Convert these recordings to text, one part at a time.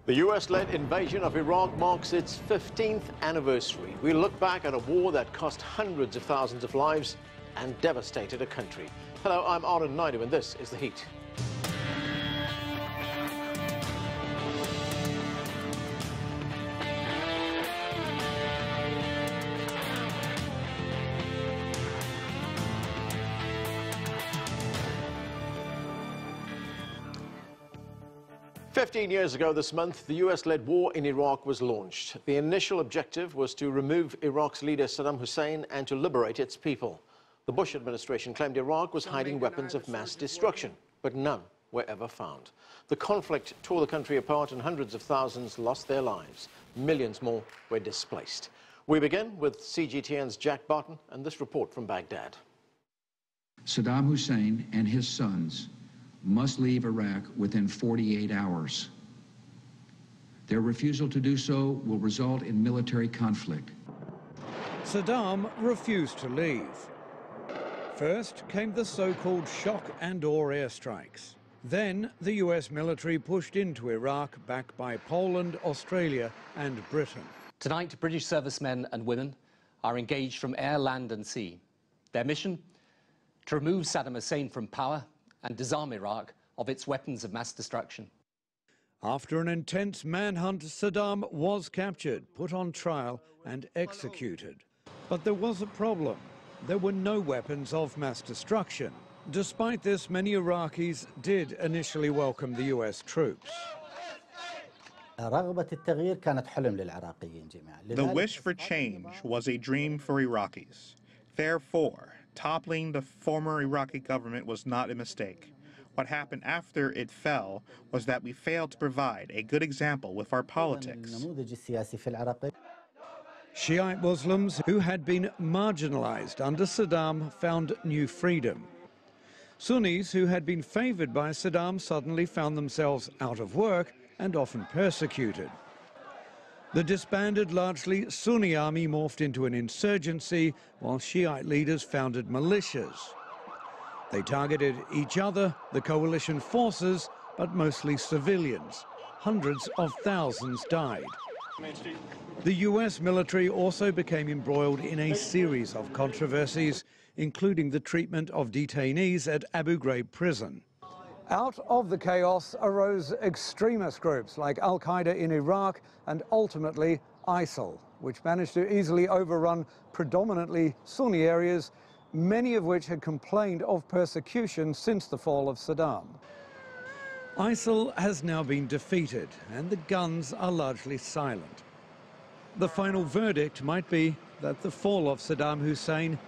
The US-led invasion of Iraq marks its 15th anniversary. We look back at a war that cost hundreds of thousands of lives and devastated a country. Hello, I'm Arden Naidu, and this is The Heat. "15 years ago this month, the US-led war in Iraq was launched. The initial objective was to remove Iraq's leader Saddam Hussein and to liberate its people. The Bush administration claimed Iraq was hiding weapons of mass destruction, but none were ever found. The conflict tore the country apart and hundreds of thousands lost their lives. Millions more were displaced. We begin with CGTN's Jack Barton and this report from Baghdad. Saddam Hussein and his sons must leave Iraq within 48 hours. Their refusal to do so will result in military conflict. Saddam refused to leave. First came the so-called shock and awe airstrikes. Then the US military pushed into Iraq, backed by Poland, Australia and Britain. Tonight, British servicemen and women are engaged from air, land and sea. Their mission? To remove Saddam Hussein from power and disarm Iraq of its weapons of mass destruction. After an intense manhunt, Saddam was captured, put on trial and executed. But there was a problem. There were no weapons of mass destruction. Despite this, many Iraqis did initially welcome the US troops. The wish for change was a dream for Iraqis. Therefore, toppling the former Iraqi government was not a mistake. What happened after it fell was that we failed to provide a good example with our politics. Shiite Muslims who had been marginalized under Saddam found new freedom. Sunnis who had been favored by Saddam suddenly found themselves out of work and often persecuted. The disbanded, largely Sunni army morphed into an insurgency, while Shiite leaders founded militias. They targeted each other, the coalition forces, but mostly civilians. Hundreds of thousands died. The US military also became embroiled in a series of controversies, including the treatment of detainees at Abu Ghraib prison. Out of the chaos arose extremist groups like al-qaeda in Iraq and ultimately ISIL, which managed to easily overrun predominantly Sunni areas, many of which had complained of persecution since the fall of Saddam. ISIL has now been defeated and the guns are largely silent. The final verdict might be that the fall of Saddam Hussein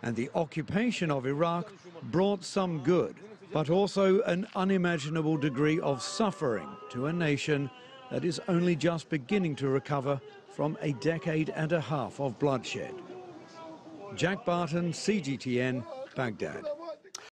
and the occupation of Iraq brought some good, but also an unimaginable degree of suffering to a nation that is only just beginning to recover from a decade and a half of bloodshed. Jack Barton, CGTN, Baghdad.